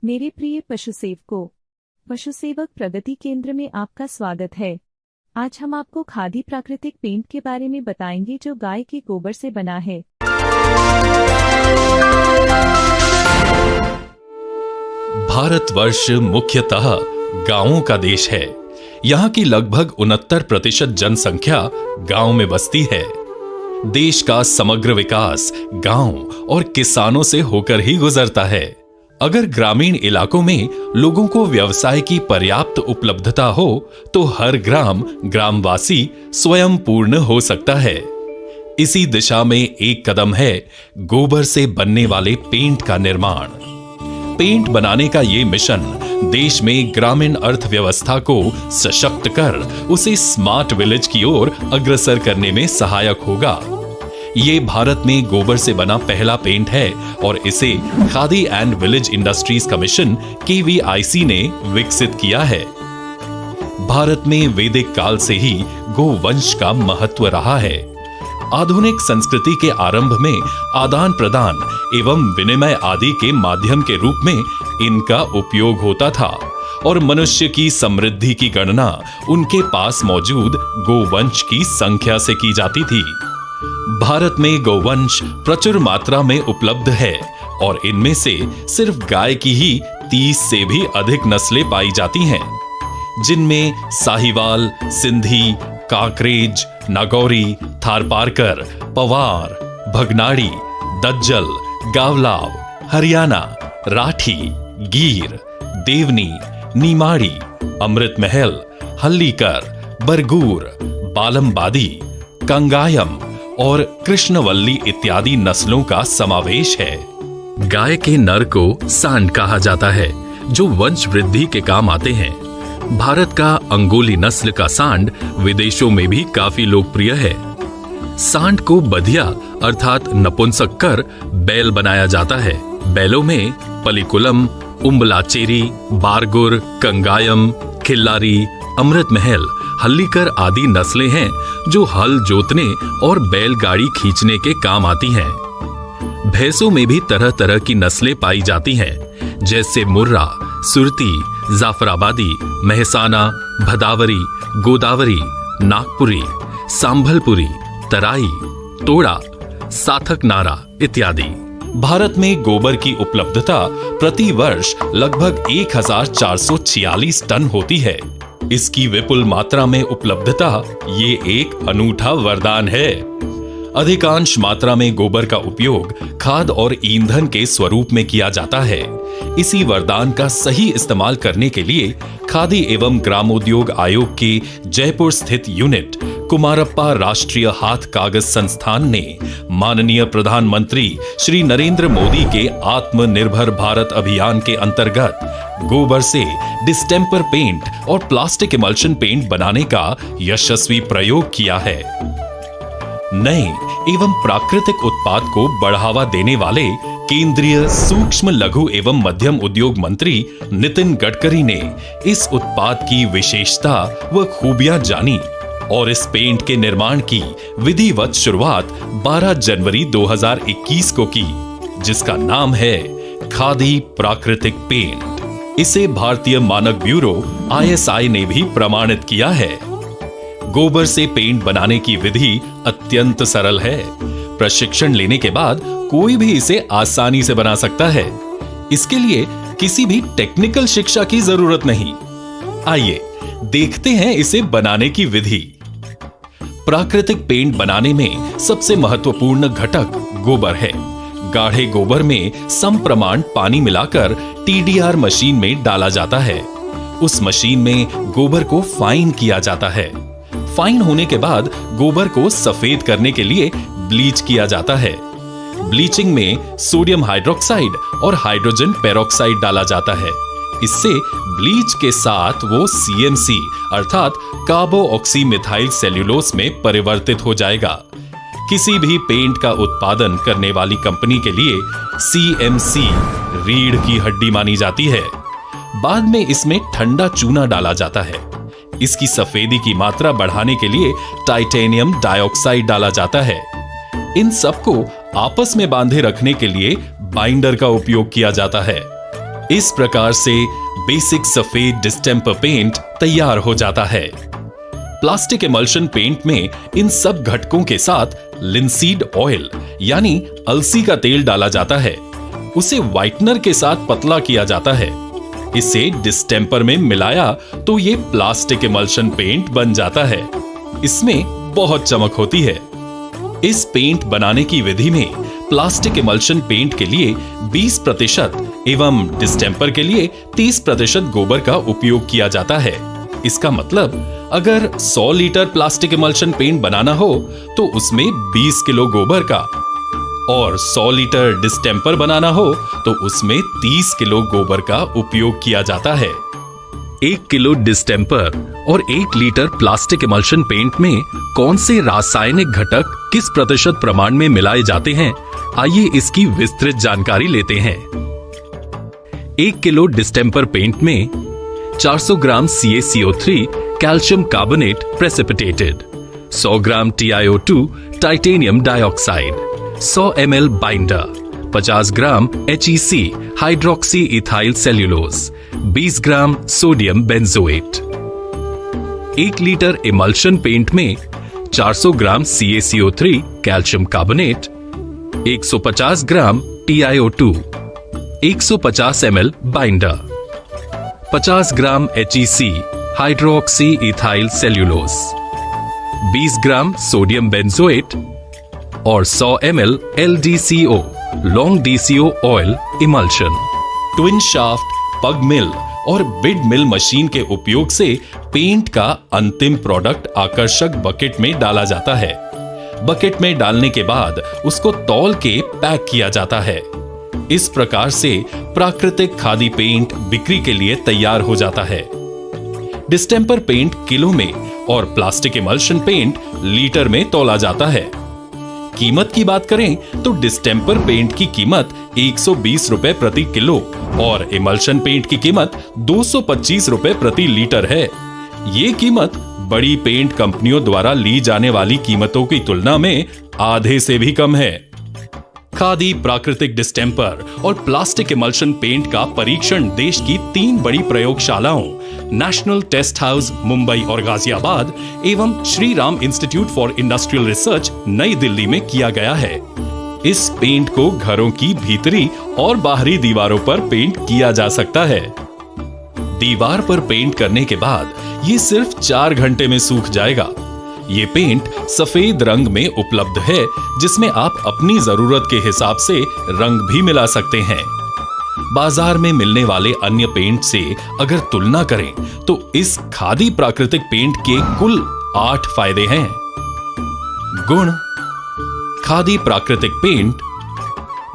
मेरे प्रिय पशु सेवकों, पशु सेवक प्रगति केंद्र में आपका स्वागत है। आज हम आपको खादी प्राकृतिक पेंट के बारे में बताएंगे जो गाय के गोबर से बना है। भारतवर्ष मुख्यतः गांवों का देश है। यहाँ की लगभग 69% जनसंख्या गांव में बसती है। देश का समग्र विकास गांव और किसानों से होकर ही गुजरता है। अगर ग्रामीण इलाकों में लोगों को व्यवसाय की पर्याप्त उपलब्धता हो तो हर ग्रामवासी स्वयं पूर्ण हो सकता है। इसी दिशा में एक कदम है गोबर से बनने वाले पेंट का निर्माण। पेंट बनाने का ये मिशन देश में ग्रामीण अर्थव्यवस्था को सशक्त कर उसे स्मार्ट विलेज की ओर अग्रसर करने में सहायक होगा। ये भारत में गोबर से बना पहला पेंट है और इसे khadi and village industries commission KVIC ने विकसित किया है। भारत में वैदिक काल से ही गोवंश का महत्व रहा है। आधुनिक संस्कृति के आरंभ में आदान प्रदान एवं विनिमय आदि के माध्यम के रूप में इनका उपयोग होता था और मनुष्य की समृद्धि की गणना उनके पास मौजूद गोवंश की संख्या से की जाती थी। भारत में गोवंश प्रचुर मात्रा में उपलब्ध है और इनमें से सिर्फ गाय की ही 30 से भी अधिक नस्लें पाई जाती हैं, जिनमें साहिवाल, सिंधी, काकरेज, नागौरी, थारपारकर, पवार, भगनाड़ी, दज्जल, गावलाव, हरियाणा, राठी, गीर, देवनी, नीमाड़ी, अमृत महल, हल्लीकर, बरगूर, बालमबादी, कंगायम और कृष्णवल्ली इत्यादि नस्लों का समावेश है। गाय के नर को सांड कहा जाता है जो वंश वृद्धि के काम आते हैं। भारत का अंगोली नस्ल का सांड विदेशों में भी काफी लोकप्रिय है। सांड को बधिया अर्थात नपुंसक कर बैल बनाया जाता है। बैलों में पलिकुलम, उम्बलाचेरी, बारगुर, कंगायम, खिल्लारी, अमृत महल, हल्लीकर आदि नस्लें हैं जो हल जोतने और बैलगाड़ी खींचने के काम आती हैं। भैंसों में भी तरह तरह की नस्लें पाई जाती हैं, जैसे मुर्रा, सुरती, जाफराबादी, मेहसाना, भदावरी, गोदावरी, नागपुरी, सांभलपुरी, तराई, तोड़ा, साथक नारा इत्यादि। भारत में गोबर की उपलब्धता प्रति वर्ष लगभग 1446 टन होती है। इसकी विपुल मात्रा में उपलब्धता ये एक अनूठा वरदान है। अधिकांश मात्रा में गोबर का उपयोग खाद और ईंधन के स्वरूप में किया जाता है। इसी वरदान का सही इस्तेमाल करने के लिए खादी एवं ग्रामोद्योग आयोग के जयपुर स्थित यूनिट कुमारप्पा राष्ट्रीय हाथ कागज संस्थान ने माननीय प्रधानमंत्री श्री नरेंद्र मोदी के आत्मनिर्भर भारत अभियान के अंतर्गत गोबर से डिस्टेम्पर पेंट और प्लास्टिक इमल्शन पेंट बनाने का यशस्वी प्रयोग किया है। नए एवं प्राकृतिक उत्पाद को बढ़ावा देने वाले केंद्रीय सूक्ष्म लघु एवं मध्यम उद्योग मंत्री नितिन गडकरी ने इस उत्पाद की विशेषता व खूबियां जानी और इस पेंट के निर्माण की विधिवत शुरुआत 12 जनवरी 2021 को की, जिसका नाम है खादी प्राकृतिक पेंट। इसे भारतीय मानक ब्यूरो ISI ने भी प्रमाणित किया है। गोबर से पेंट बनाने की विधि अत्यंत सरल है। प्रशिक्षण लेने के बाद कोई भी इसे आसानी से बना सकता है। इसके लिए किसी भी टेक्निकल शिक्षा की जरूरत नहीं। आइए देखते हैं इसे बनाने की विधि। प्राकृतिक पेंट बनाने में सबसे महत्वपूर्ण घटक गोबर है। गाढ़े गोबर में समप्रमाण पानी मिलाकर TDR मशीन में डाला जाता है। उस मशीन में गोबर को फाइन किया जाता है। फाइन होने के बाद गोबर को सफेद करने के लिए ब्लीच किया जाता है। ब्लीचिंग में सोडियम हाइड्रोक्साइड और हाइड्रोजन पेरोक्साइड डाला जाता है। इससे ब्लीच के साथ वो CMC अर्थात कार्बो ऑक्सी मिथाइल सेल्यूलोस में परिवर्तित हो जाएगा। किसी भी पेंट का उत्पादन करने वाली कंपनी के लिए CMC रीढ़ की हड्डी मानी जाती है। बाद में इसमें ठंडा चूना डाला जाता है। इसकी सफेदी की मात्रा बढ़ाने के लिए टाइटेनियम डाइऑक्साइड डाला जाता है। इन सबको आपस में बांधे रखने के लिए बाइंडर का उपयोग किया जाता है। इस प्रकार से बेसिक सफेद डिस्टेंपर पेंट तैयार हो जाता है। प्लास्टिक इमल्शन पेंट में इन सब घटकों के साथ लिंसीड ऑयल यानी अलसी का तेल डाला जाता है। उसे व्हाइटनर के साथ पतला किया जाता है। इसे डिस्टेंपर में मिलाया तो ये प्लास्टिक इमल्शन पेंट बन जाता है। इसमें बहुत चमक होती है। इस पेंट बनाने की विधि में प्लास्टिक इमल्शन पेंट के लिए 20% एवं डिस्टेंपर के लिए 30% गोबर का उपयोग किया जाता है। इसका मतलब अगर 100 लीटर प्लास्टिक इमल्शन पेंट बनाना हो तो उसमें 20 किलो गोबर का, और 100 लीटर डिस्टेंपर बनाना हो तो उसमें 30 किलो गोबर का उपयोग किया जाता है। 1 किलो डिस्टेंपर और 1 लीटर प्लास्टिक इमल्शन पेंट में कौन से रासायनिक घटक किस प्रतिशत प्रमाण में मिलाए जाते हैं, आइए इसकी विस्तृत जानकारी लेते हैं। 1 किलो डिस्टेंपर पेंट में 400 gram CaCO3 calcium carbonate precipitated, 100 gram TiO2 titanium dioxide, 100 ml binder, 50 gram HEC hydroxy ethyl cellulose, 20 gram sodium benzoate. 1 litre emulsion paint में 400 gram CaCO3 calcium carbonate, 150 gram TiO2, 150 ml binder, 50 gram HEC hydroxy ethyl cellulose, 20 gram sodium benzoate और 100 ml LDCO long DCO oil emulsion. Twin shaft, pug mill और bid मिल machine के उपयोग से paint का अंतिम product आकर्षक bucket में डाला जाता है। बकेट में डालने के बाद उसको तौल के पैक किया जाता है। इस प्रकार से प्राकृतिक खादी पेंट बिक्री के लिए तैयार हो जाता है। डिस्टेंपर पेंट किलो में और प्लास्टिक इमल्शन पेंट लीटर में तौला जाता है। कीमत की बात करें तो डिस्टेंपर पेंट की कीमत 120 रुपए प्रति किलो और इमल्शन पेंट की कीमत 225 रुपए प्रति लीटर है। ये कीमत बड़ी पेंट कंपनियों द्वारा ली जाने वाली कीमतों की तुलना में आधे से भी कम है। खादी, प्राकृतिक डिस्टेंपर और प्लास्टिक इमल्शन पेंट का परीक्षण देश की 3 बड़ी प्रयोगशालाओं नेशनल टेस्ट हाउस मुंबई और गाजियाबाद एवं Shri Ram institute for industrial research नई दिल्ली में किया गया है। इस पेंट को घरों की भीतरी और बाहरी दीवारों पर पेंट किया जा सकता है। दीवार पर पेंट करने के बाद ये सिर्फ 4 घंटे में सूख जाएगा। ये पेंट सफेद रंग में उपलब्ध है, जिसमें आप अपनी जरूरत के हिसाब से रंग भी मिला सकते हैं। बाजार में मिलने वाले अन्य पेंट से अगर तुलना करें तो इस खादी प्राकृतिक पेंट के कुल 8 फायदे हैं। गुण: खादी प्राकृतिक पेंट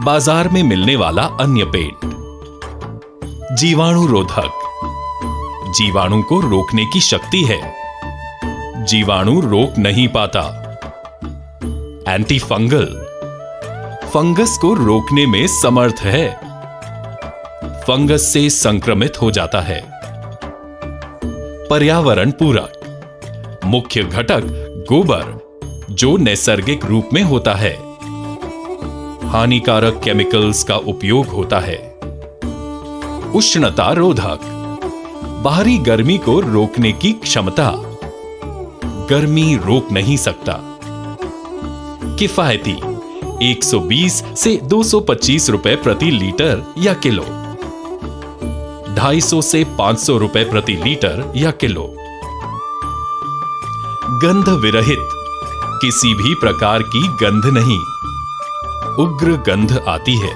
बाजार में मिलने वाला अन्य पेंट। जीवाणु रोधक, जीवाणु को रोकने की शक्ति है, जीवाणु रोक नहीं पाता। एंटी फंगल, फंगस को रोकने में समर्थ है, फंगस से संक्रमित हो जाता है। पर्यावरण पूरक, मुख्य घटक गोबर जो नैसर्गिक रूप में होता है, हानिकारक केमिकल्स का उपयोग होता है। उष्णता रोधक, बाहरी गर्मी को रोकने की क्षमता, गर्मी रोक नहीं सकता। किफायती, 120 से 225 रुपए प्रति लीटर या किलो, 250 से 500 रुपए प्रति लीटर या किलो। गंध विरहित, किसी भी प्रकार की गंध नहीं, उग्र गंध आती है।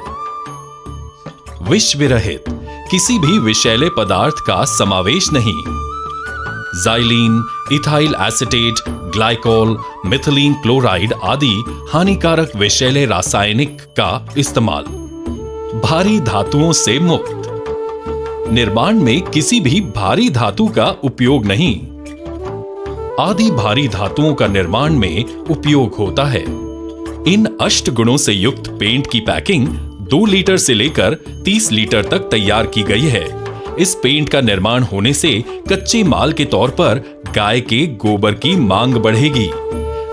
विष विरहित, किसी भी विषैले पदार्थ का समावेश नहीं। Xylene, ethyl acetate, glycol, methylene chloride आदि हानिकारक विषैले रासायनिक का इस्तेमाल। भारी धातुओं से मुक्त, निर्माण में किसी भी भारी धातु का उपयोग नहीं। आदि भारी धातुओं का निर्माण में उपयोग होता है। इन अष्ट गुणों से युक्त पेंट की पैकिंग 2 लीटर से लेकर 30 लीटर तक तैयार की गई है। इस पेंट का निर्माण होने से कच्चे माल के तौर पर गाय के गोबर की मांग बढ़ेगी।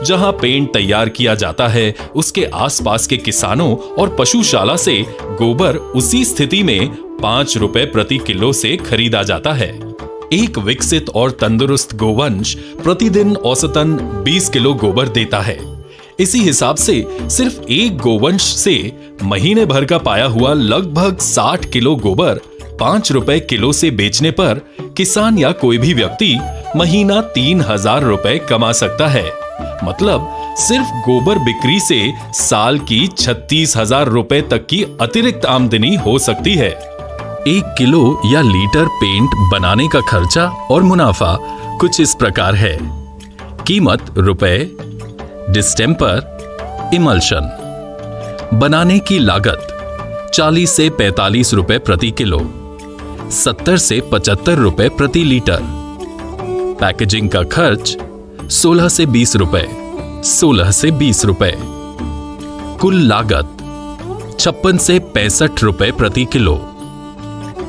जहां पेंट तैयार किया जाता है उसके आसपास के किसानों और पशुशाला से गोबर उसी स्थिति में 5 रुपए प्रति किलो से खरीदा जाता है। एक विकसित और तंदुरुस्त गोवंश प्रतिदिन औसतन 20 किलो गोबर देता है। इसी हिसाब से सिर्फ एक गोवंश से महीने भर का पाया हुआ लगभग 60 किलो गोबर 5 रुपए किलो से बेचने पर किसान या कोई भी व्यक्ति महीना 3000 रुपए कमा सकता है। मतलब सिर्फ गोबर बिक्री से साल की 36,000 रुपए तक की अतिरिक्त आमदनी हो सकती है। 1 किलो या लीटर पेंट बनाने का खर्चा और मुनाफा कुछ इस प्रकार है। कीमत रुपए, डिस्टेंपर, इमल्शन। बनाने की लागत 40 से 45 रुपए प्रति किलो, 70 से 75 रुपए प्रति लीटर। पैकेजिंग का खर्च 16 से 20 रुपए, 16 से 20 रुपए। कुल लागत 56 से 65 रुपए प्रति किलो,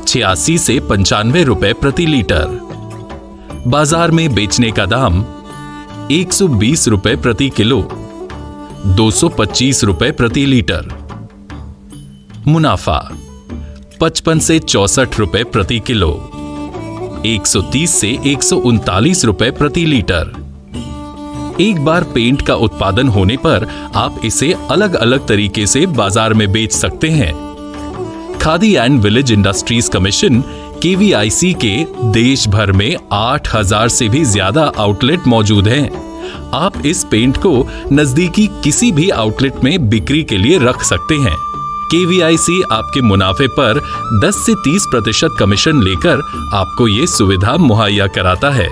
86 से 95 रुपए प्रति लीटर। बाजार में बेचने का दाम 120 रुपए प्रति किलो, 225 रुपए प्रति लीटर। मुनाफा 55 से 64 रुपए प्रति किलो, 130 से 139 रुपए प्रति लीटर। एक बार पेंट का उत्पादन होने पर आप इसे अलग अलग तरीके से बाजार में बेच सकते हैं। Khadi and village industries commission KVIC के देश भर में 8000 से भी ज्यादा आउटलेट मौजूद हैं। आप इस पेंट को नजदीकी किसी भी आउटलेट में बिक्री के लिए रख सकते हैं। KVIC आपके मुनाफे पर 10 से 30% कमीशन लेकर आपको ये सुविधा मुहैया कराता है।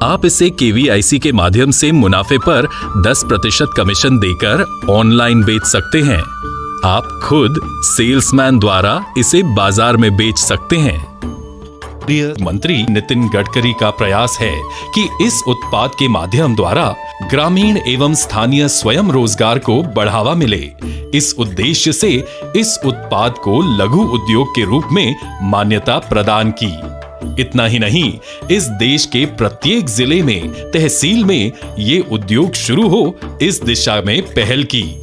आप इसे KVIC के माध्यम से मुनाफे पर 10% कमीशन देकर ऑनलाइन बेच सकते हैं। आप खुद सेल्समैन द्वारा इसे बाजार में बेच सकते हैं। मंत्री नितिन गडकरी का प्रयास है कि इस उत्पाद के माध्यम द्वारा ग्रामीण एवं स्थानीय स्वयं रोजगार को बढ़ावा मिले। इस उद्देश्य से इस उत्पाद को लघु उद्योग के रूप में मान्यता प्रदान की। इतना ही नहीं, इस देश के प्रत्येक जिले में, तहसील में ये उद्योग शुरू हो, इस दिशा में पहल की।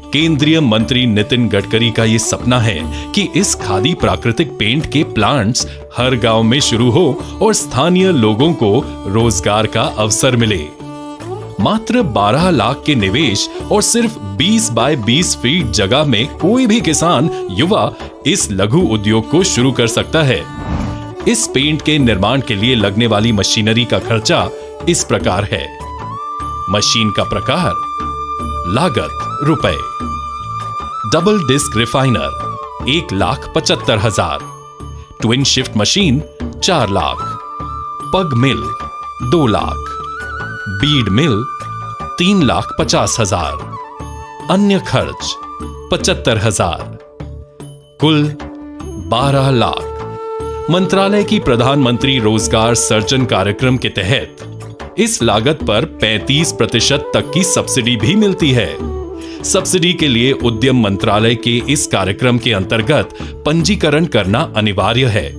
केंद्रीय मंत्री नितिन गडकरी का ये सपना है कि इस खादी प्राकृतिक पेंट के प्लांट्स हर गांव में शुरू हो और स्थानीय लोगों को रोजगार का अवसर मिले। मात्र 12 लाख के निवेश और सिर्फ 20 बाय 20 फीट जगह में कोई भी किसान युवा इस लघु उद्योग को शुरू कर सकता है। इस पेंट के निर्माण के लिए लगने वाली मशीनरी का खर्चा इस प्रकार है। मशीन का प्रकार, लागत रुपए। Double disc refiner 1,75,000, twin shift machine 4 lakh, pug mill 2 lakh, Beed मिल 3,50,000, अन्य खर्च 75,000, कुल 12 लाख। मंत्रालय की प्रधानमंत्री रोजगार सृजन कार्यक्रम के तहत इस लागत पर 35% तक की सब्सिडी भी मिलती है। सब्सिडी के लिए उद्यम मंत्रालय के इस कार्यक्रम के अंतर्गत पंजीकरण करना अनिवार्य है,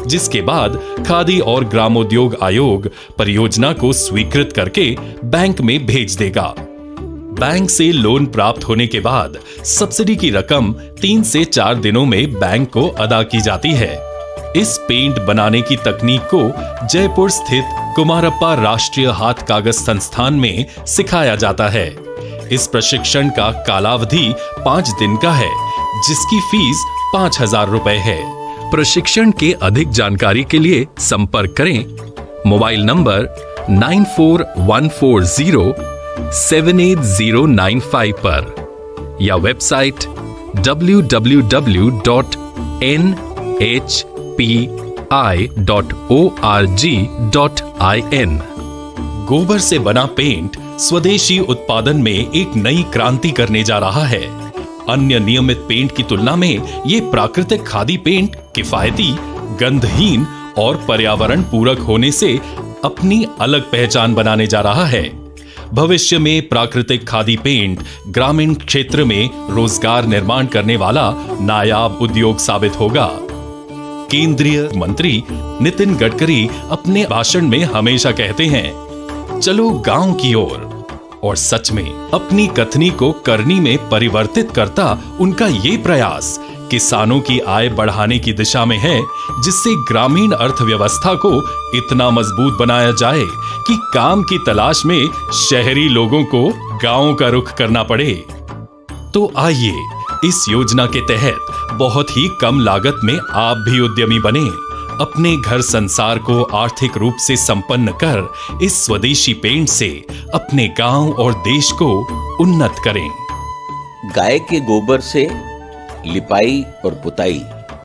जिसके बाद खादी और ग्रामोद्योग आयोग परियोजना को स्वीकृत करके बैंक में भेज देगा। बैंक से लोन प्राप्त होने के बाद सब्सिडी की रकम 3 से 4 दिनों में बैंक को अदा की जाती है। इस पेंट बनाने की तकनीक को जयपुर स्थित कुमारप्पा राष्ट्रीय हाथ कागज संस्थान में सिखाया जाता है। इस प्रशिक्षण का कालावधि 5 दिन का है, जिसकी फीस 5,000 रुपए है। प्रशिक्षण के अधिक जानकारी के लिए संपर्क करें मोबाइल नंबर 9414078095 पर या वेबसाइट www.nhpi.org.in। गोबर से बना पेंट स्वदेशी उत्पादन में एक नई क्रांति करने जा रहा है। अन्य नियमित पेंट की तुलना में ये प्राकृतिक खादी पेंट किफायती, गंधहीन और पर्यावरण पूरक होने से अपनी अलग पहचान बनाने जा रहा है। भविष्य में प्राकृतिक खादी पेंट ग्रामीण क्षेत्र में रोजगार निर्माण करने वाला नायाब उद्योग साबित होगा। केंद्रीय मंत्री नितिन गडकरी अपने भाषण में हमेशा कहते हैं, चलो गांव की ओर, और सच में अपनी कथनी को करनी में परिवर्तित करता उनका ये प्रयास किसानों की आय बढ़ाने की दिशा में है, जिससे ग्रामीण अर्थव्यवस्था को इतना मजबूत बनाया जाए कि काम की तलाश में शहरी लोगों को गांवों का रुख करना पड़े। तो आइए इस योजना के तहत बहुत ही कम लागत में आप भी उद्यमी बने, अपने घर संसार को आर्थिक रूप से संपन्न कर इस स्वदेशी पेंट से अपने गांव और देश को उन्नत करें। गाय के गोबर से लिपाई और पुताई